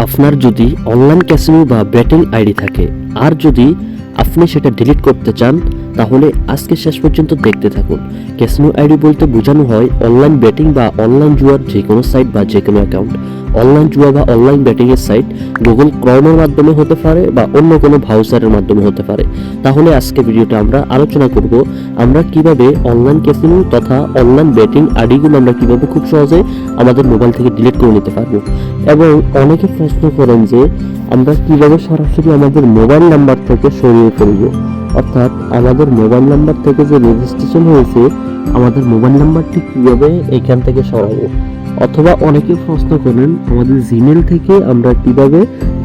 আপনার যদি online casino বা ব্যাটিং আইডি থাকে আর যদি আপনি সেটা ডিলিট করতে চান তাহলে আজকে শেষ পর্যন্ত দেখতে থাকুন। ক্যাসিনো আইডি বলতে বোঝানো হয় অনলাইন ব্যাটিং বা অনলাইন জুয়ার যে কোনো সাইট বা যে কোনো অ্যাকাউন্ট। অনলাইন জুয়া বা অনলাইন ব্যাটিং এর সাইট গুগল ক্রোমের মাধ্যমে হতে পারে বা অন্য কোনো ব্রাউজারের মাধ্যমে হতে পারে। তাহলে আজকে ভিডিওতে আমরা আলোচনা করব আমরা কিভাবে অনলাইন ক্যাসিনো তথা অনলাইন ব্যাটিং আইডিগুলো আমরা কিভাবে খুব সহজে আমাদের মোবাইল থেকে ডিলিট করে নিতে পারবো। এবং অনেকে প্রশ্ন করেন যে আমরা কিভাবে সরাসরি আমাদের মোবাইল নাম্বার থেকে সরিয়ে ফেলবো, অর্থাৎ আমাদের মোবাইল নাম্বার থেকে যে রেজিস্ট্রেশন হয়েছে আমাদের মোবাইল নাম্বারটি কিভাবে এখান থেকে সরাবো। অথবা অনেকে প্রশ্ন করেন আমাদের জিমেল থেকে আমরা কিভাবে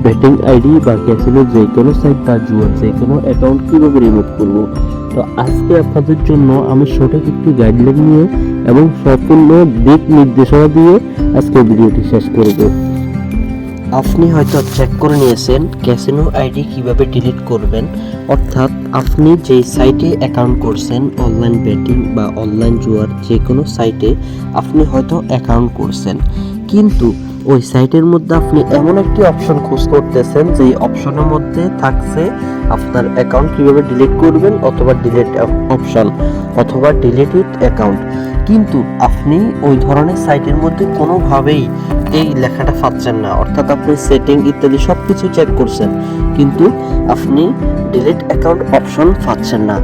ব্যাটিং আইডি বা ক্যাসিনোর যে কোনো সাইট বা জুয়ার যে কোনো অ্যাকাউন্ট কিভাবে রিমুভ করব। তো আজকে আপনাদের জন্য আমি সঠিক একটি গাইডলাইন নিয়ে এবং সম্পূর্ণ দিক নির্দেশনা দিয়ে আজকে ভিডিওটি শেষ করব। আপনি হয়তো চেক করে নিয়েছেন ক্যাসিনো আইডি কিভাবে ডিলিট করবেন, অর্থাৎ আপনি যেই সাইটে অ্যাকাউন্ট করছেন অনলাইন ব্যাটিং বা অনলাইন জুয়ার যে কোনো সাইটে আপনি হয়তো অ্যাকাউন্ট করছেন, কিন্তু ওই সাইটের মধ্যে আপনি এমন একটি অপশন খোঁজ করতেছেন যেই অপশনের মধ্যে থাকছে আপনার অ্যাকাউন্ট কিভাবে ডিলিট করবেন অথবা ডিলিট অপশন অথবা ডিলিটেড অ্যাকাউন্ট, কিন্তু আপনি ওই ধরনের সাইটের মধ্যে কোনোভাবেই এই লেখাটা পাচ্ছেন না। অর্থাৎ আপনি সেটিং ইত্যাদি সব কিছু চেক করছেন কিন্তু আপনি ডিলিট অ্যাকাউন্ট অপশন পাচ্ছেন না।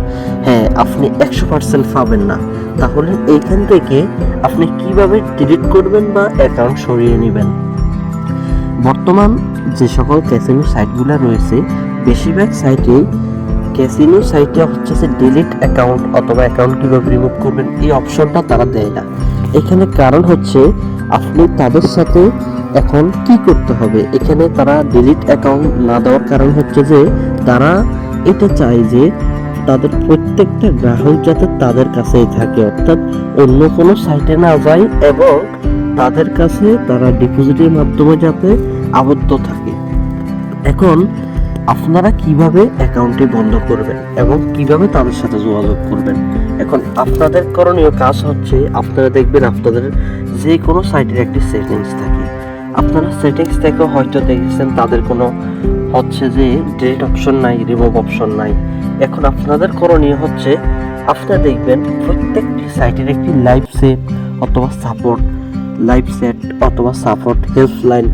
হ্যাঁ, আপনি 100% পাবেন না। তাহলে এইখান থেকে আপনি কিভাবে ডিলিট করবেন বা অ্যাকাউন্ট সরিয়ে নেবেন। বর্তমান যে সকল ক্যাসিনো সাইটগুলো রয়েছে বেশিরভাগ সাইটে ক্যাসিনো সাইটে হচ্ছে যে ডিলিট অ্যাকাউন্ট অথবা অ্যাকাউন্ট কিভাবে রিমুভ করবেন এই অপশনটা তারা দেয় না। এখানে কারণ হচ্ছে আপনি তাদের সাথে এখন কি করতে হবে, এখানে তারা ডিলিট অ্যাকাউন্ট না দেওয়ার কারণ হচ্ছে যে তারা এটা চায় যে তাদের প্রত্যেকটা গ্রাহক যাতে তাদের কাছেই থাকে, অর্থাৎ অন্য কোনো সাইটে না যায় এবং তাদের কাছে তারা ডিপোজিটের মাধ্যমে যাতে আবদ্ধ থাকে। এখন আপনারা কিভাবে অ্যাকাউন্টটি বন্ধ করবেন এবং কিভাবে তাদের সাথে যোগাযোগ করবেন। এখন আপনাদের করণীয় কাজ হচ্ছে আপনারা দেখবেন আপনাদের যে কোনো সাইটের একটি সেটিংস থাকে, আপনারা সেটিংস থেকে হয়তো দেখেছেন তাদের কোনো হচ্ছে যে ডিলিট অপশন নাই, রিমুভ অপশন নাই। এখন আপনাদের করণীয় হচ্ছে আপনারা দেখবেন প্রত্যেকটি সাইটের একটি লাইভ সেট অথবা সাপোর্ট, লাইভ সেট অথবা সাপোর্ট, হেল্পলাইন,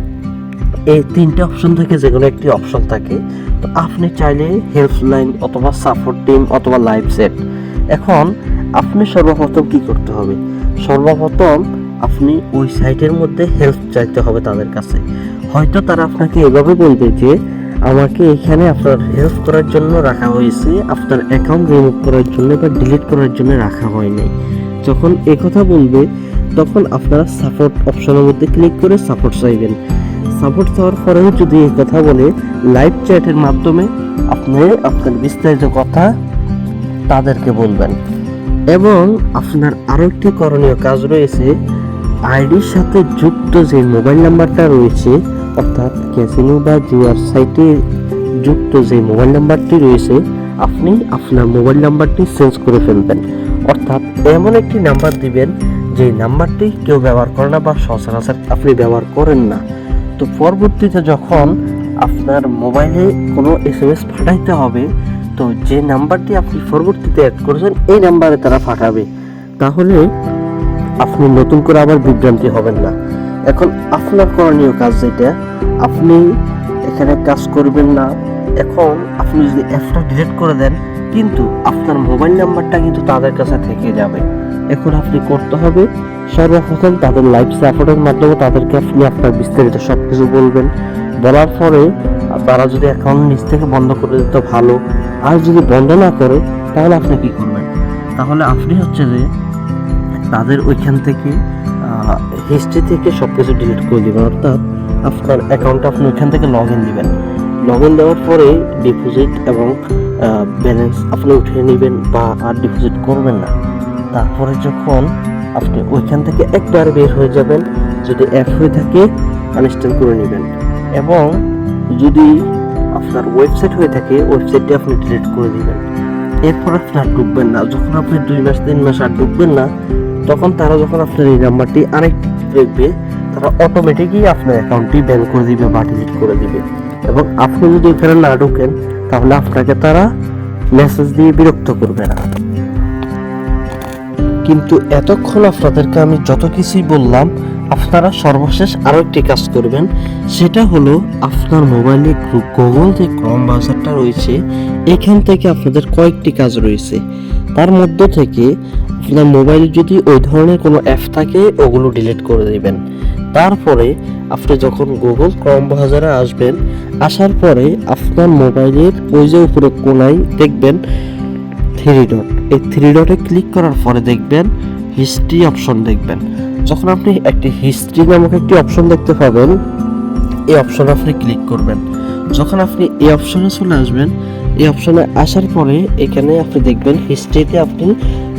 এই তিনটে অপশন থেকে যে কোনো একটি অপশন থাকে। তো আপনি চাইলে হেল্পলাইন অথবা সাপোর্ট টিম অথবা লাইভ সেট। এখন আপনি সর্বপ্রথম কি করতে হবে, সর্বপ্রথম আপনি ওই সাইটের মধ্যে হেল্প চাইতে হবে তাদের কাছে। হয়তো তারা আপনাকে এভাবে বলবে যে আমাকে এখানে আপনার হেল্প করার জন্য রাখা হয়েছে, আপনার অ্যাকাউন্ট রিমুভ করার জন্য বা ডিলিট করার জন্য রাখা হয়নি। যখন কথা বলবে তখন আপনারা সাপোর্ট অপশনের মধ্যে ক্লিক করে সাপোর্ট চাইবেন। সাপোর্ট চাওয়ার পরেও যদি এই কথা বলে লাইভ চ্যাটের মাধ্যমে আপনি আপনার বিস্তারিত কথা তাদেরকে বলবেন। এবং আপনার আরও একটি করণীয় কাজ রয়েছে, আইডির সাথে যুক্ত যে মোবাইল নাম্বারটা রয়েছে, অর্থাৎ ক্যাসিনো বা জুয়ার সাইটে যুক্ত যে মোবাইল নাম্বারটি রয়েছে আপনি আপনার মোবাইল নাম্বারটি চেঞ্জ করে ফেলবেন। অর্থাৎ এমন একটি নাম্বার দিবেন যে নাম্বারটি কেউ ব্যবহার করে না বা সচরাচর আপনি ব্যবহার করেন না। তো পরবর্তীতে যখন আপনার মোবাইলে কোনো SMS পাঠাইতে হবে তো যে নাম্বারটি আপনি পরবর্তীতে অ্যাড করেছেন এই নাম্বারে তারা পাঠাবে, তাহলে আপনি নতুন করে আবার বিভ্রান্তি হবেন না। এখন আপনার করণীয় কাজ যেটা, আপনি এখানে কাজ করবেন না। এখন আপনি যদি অ্যাপটা ডিলিট করে দেন কিন্তু আপনার মোবাইল নাম্বারটা কিন্তু তাদের কাছে থেকে যাবে। এখন আপনি করতে হবে সর্বপ্রথম তাদের লাইভ সাপোর্টের মাধ্যমে তাদেরকে আপনি আপনার বিস্তারিত সব কিছু বলবেন। বলার পরে তারা যদি অ্যাকাউন্ট নিজ থেকে বন্ধ করে দিতে ভালো, আর যদি বন্ধ না করে তাহলে আপনি কি করবেন, তাহলে আপনি হচ্ছে যে তাদের ওইখান থেকে হিস্ট্রি থেকে সব কিছু ডিলিট করে দেবেন। অর্থাৎ আপনার অ্যাকাউন্টটা আপনি ওইখান থেকে লগ ইন দিবেন। লগ ইন দেওয়ার পরে ডিপোজিট এবং ব্যালেন্স আপনি উঠিয়ে নেবেন বা আর ডিপোজিট করবেন না। তারপরে যখন আপনি ওইখান থেকে একবার বের হয়ে যাবেন, যদি অ্যাপ হয়ে থাকে আনইনস্টল করে নেবেন এবং যদি আপনার ওয়েবসাইট হয়ে থাকে ওয়েবসাইটটি আপনি ডিলিট করে দিবেন। এরপর আপনি আর ঢুকবেন না। যখন আপনি 2 মাস 3 মাস আর ঢুকবেন না তখন তারা যখন আপনার এই নাম্বারটি আরেকটি দেখবে তারা অটোমেটিকই আপনার অ্যাকাউন্টটি ব্যান করে দিবে বা ডিলিট করে দিবে। এবং আপনি যদি এখানে না ঢোকেন তাহলে আপনাকে তারা মেসেজ দিয়ে বিরক্ত করবে না। কিন্তু এতক্ষণ আপনাদেরকে আমি যত কিছুই বললাম, আপনারা সর্বশেষ আরও একটি কাজ করবেন, সেটা হলো আপনার মোবাইলে গুগল যে ক্রোম ব্রাউজারটা রয়েছে এখান থেকে আপনাদের কয়েকটি কাজ রয়েছে। তার মধ্য থেকে আপনার মোবাইলে যদি ওই ধরনের কোনো অ্যাপ থাকে ওগুলো ডিলিট করে দিবেন। তারপরে আপনি যখন গুগল ক্রোম ব্রাউজারে আসবেন, আসার পরে আপনার মোবাইলের ওই যে উপরে কোনায় দেখবেন 3 ডট, এই 3 ডটে ক্লিক করার পরে দেখবেন হিস্ট্রি অপশন দেখবেন। যখন আপনি একটি হিস্ট্রি নামক একটি অপশন দেখতে পাবেন, এই অপশনে আপনি ক্লিক করবেন। যখন আপনি এই অপশনে চলে আসবেন, এই অপশনে আসার পরে এখানে আপনি দেখবেন হিস্ট্রিতে আপনি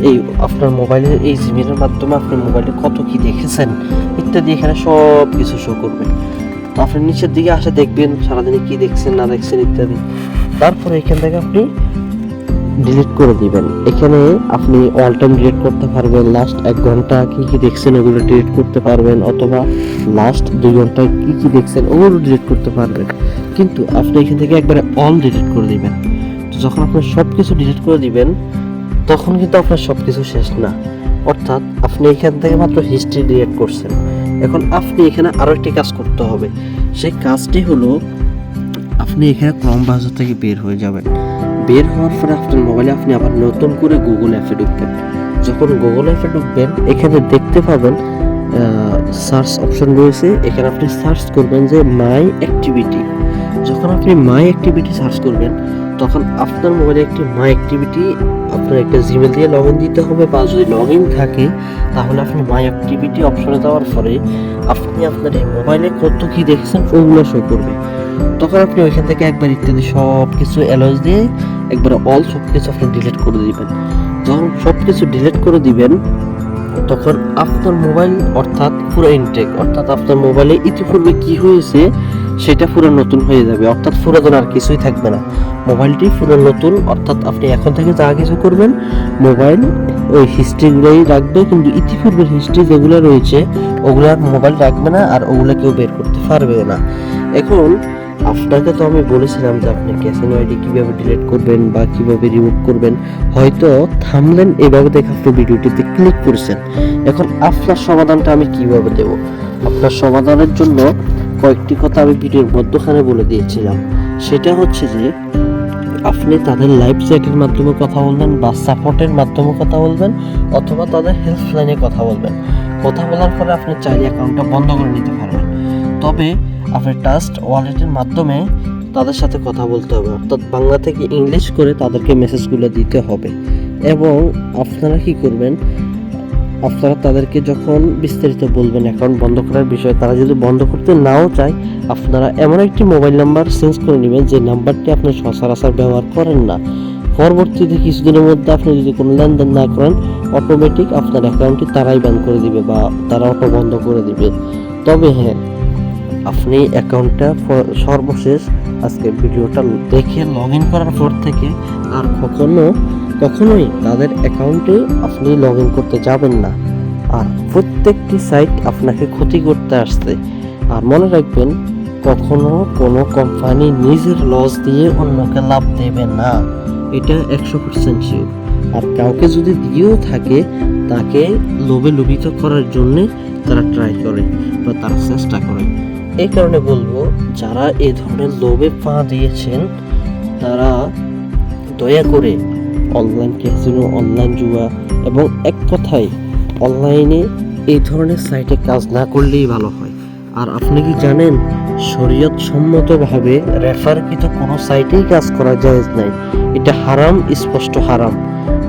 এই আপনার মোবাইলের এই জিমেলের মাধ্যমে আপনি মোবাইলে কত কি দেখেছেন ইত্যাদি এখানে সব কিছু শো করবে। তো আপনি নিচের দিকে আসে দেখবেন সারাদিনে কি দেখছেন না দেখছেন ইত্যাদি। তারপরে এখান থেকে আপনি ডিলিট করে দিবেন। এখানে আপনি অল টাইম ডিলিট করতে পারবেন, লাস্ট 1 ঘন্টা কি কি দেখছেন ওগুলো ডিলিট করতে পারবেন, অথবা লাস্ট 2 ঘন্টায় কি কি দেখছেন ওগুলো ডিলিট করতে পারবেন। কিন্তু আপনি এখান থেকে একবারে অল ডিলিট করে দিবেন। তো যখন আপনি সব কিছু ডিলিট করে দিবেন তখন কিন্তু আপনার সব কিছু শেষ না, অর্থাৎ আপনি এখান থেকে মাত্র হিস্ট্রি ডিলিট করছেন। এখন আপনি এখানে আরও একটি কাজ করতে হবে, সেই কাজটি হলো আপনি এখানে ক্রোম ব্রাউজার থেকে বের হয়ে যাবেন। বের হওয়ার পরে আপনার মোবাইলে আপনি আবার নতুন করে গুগল অ্যাপে ঢুকবেন। যখন গুগল অ্যাপে ঢুকবেন এখানে দেখতে পাবেন সার্চ অপশন রয়েছে, এখানে আপনি সার্চ করবেন যে মাই অ্যাক্টিভিটি। যখন আপনি মাই অ্যাক্টিভিটি সার্চ করবেন তখন আপনার মোবাইলে একটি মাই অ্যাক্টিভিটি আপনার একটা জিমেল দিয়ে লগ ইন দিতে হবে, বা যদি লগ ইন থাকে তাহলে আপনি মাই অ্যাক্টিভিটি অপশনে যাওয়ার পরে আপনি আপনার এই মোবাইলে কত কি দেখছেন ওগুলো শো করবে। তখন আপনি ওইখান থেকে একবার ইত্যাদি সব কিছু অ্যালাউজ দিয়ে একবার অল সব কিছু আপনি ডিলিট করে দিবেন। যখন সব কিছু ডিলিট করে দিবেন তখন আপনার মোবাইল অর্থাৎ পুরো ইনটেক, অর্থাৎ আপনার মোবাইলে ইতিপূর্বে কি হয়েছে সেটা পুরো নতুন হয়ে যাবে, অর্থাৎ পুরাতন আর কিছুই থাকবে না, মোবাইলটি পুরো নতুন। অর্থাৎ আপনি এখন থেকে যা কিছু করবেন মোবাইল ওই হিস্ট্রিগুলোই রাখবে, কিন্তু ইতিপূর্বের হিস্ট্রি যেগুলো রয়েছে ওগুলো আর মোবাইল রাখবে না, আর ওগুলো কেউ বের করতে পারবেও না। এখন আপনাকে তো আমি বলেছিলাম যে আপনি ক্যাসিনো আইডি কীভাবে ডিলিট করবেন বা কীভাবে রিমুভ করবেন, হয়তো থামলেন এভাবে দেখে আপনি ভিডিওটিতে ক্লিক করছেন। এখন আপনার সমাধানটা আমি কিভাবে দেব, আপনার সমাধানের জন্য কয়েকটি কথা আমি ভিডিওর মধ্যখানে বলে দিয়েছিলাম। সেটা হচ্ছে যে আপনি তাদের লাইভ চ্যাটের মাধ্যমে কথা বলবেন বা সাপোর্টের মাধ্যমে কথা বলবেন, অথবা তাদের হেল্পলাইনে কথা বলবেন। কথা বলার পরে আপনি চাইলে অ্যাকাউন্টটা বন্ধ করে নিতে পারবেন, তবে আপনি ট্রাস্ট ওয়ালেটের মাধ্যমে তাদের সাথে কথা বলতে হবে, অর্থাৎ বাংলা থেকে ইংলিশ করে তাদেরকে মেসেজগুলো দিতে হবে। এবং আপনারা কি করবেন, আপনারা তাদেরকে যখন বিস্তারিত বলবেন অ্যাকাউন্ট বন্ধ করার বিষয়ে, তারা যদি বন্ধ করতে নাও চায় আপনারা এমন একটি মোবাইল নাম্বার চেঞ্জ করে নেবেন যে নাম্বারটি আপনি সচরাচর ব্যবহার করেন না। পরবর্তীতে কিছুদিনের মধ্যে আপনি যদি কোনো লেনদেন না করেন অটোমেটিক আপনার অ্যাকাউন্টটি তারাই ব্যান করে দিবে বা তারা অটো বন্ধ করে দিবে। তবে হ্যাঁ, আপনি অ্যাকাউন্টটা সর্বশেষ আজকে ভিডিওটা দেখে লগ ইন করার পর থেকে আর কখনোই তাদের অ্যাকাউন্টে আপনি লগ ইন করতে যাবেন না। আর প্রত্যেকটি সাইট আপনাকে ক্ষতি করতে আসছে। আর মনে রাখবেন, কখনো কোনো কোম্পানি নিজের লস দিয়ে অন্যকে লাভ দেবে না, এটা 100% শিওর। আর কাউকে যদি দিয়েও থাকে তাকে লোভে লোভিত করার জন্যে তারা ট্রাই করে বা তারা চেষ্টা করে। এই কারণে বলবো, যারা এই ধরনের লোভে পা দিয়েছেন তারা দয়া করে অনলাইন ক্যাসিনো, অনলাইন জুয়া এবং এক কথায় অনলাইনে এই ধরনের সাইটে কাজ না করলেই ভালো হয়। আর আপনি কি জানেন, শরীয়ত সম্মতভাবে রেফারকৃত কোনো সাইটেই কাজ করা জায়েজ নাই, এটা হারাম, স্পষ্ট হারাম।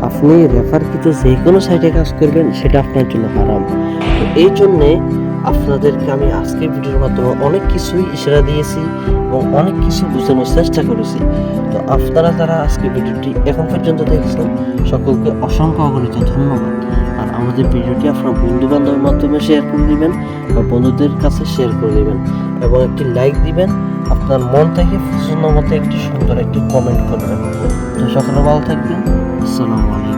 আপনি রেফারকৃত যে কোনো সাইটে কাজ করবেন সেটা আপনার জন্য হারাম। তো এই জন্যে আপনাদেরকে আমি আজকে ভিডিওর মাধ্যমে অনেক কিছুই ইশারা দিয়েছি এবং অনেক কিছু বোঝানোর চেষ্টা করেছি। তো আপনারা যারা আজকে ভিডিওটি এখন পর্যন্ত দেখছেন সকলকে অসংখ্য অগণিত ধন্যবাদ। আর আমাদের ভিডিওটি আপনার বন্ধু বান্ধবের মাধ্যমে শেয়ার করে দিবেন বা বন্ধুদের কাছে শেয়ার করে দিবেন এবং একটি লাইক দিবেন। আপনার মন থেকে পছন্দ মতো একটি সুন্দর একটি কমেন্ট করবেন। তো সকলে ভালো থাকবেন। আসসালামু আলাইকুম।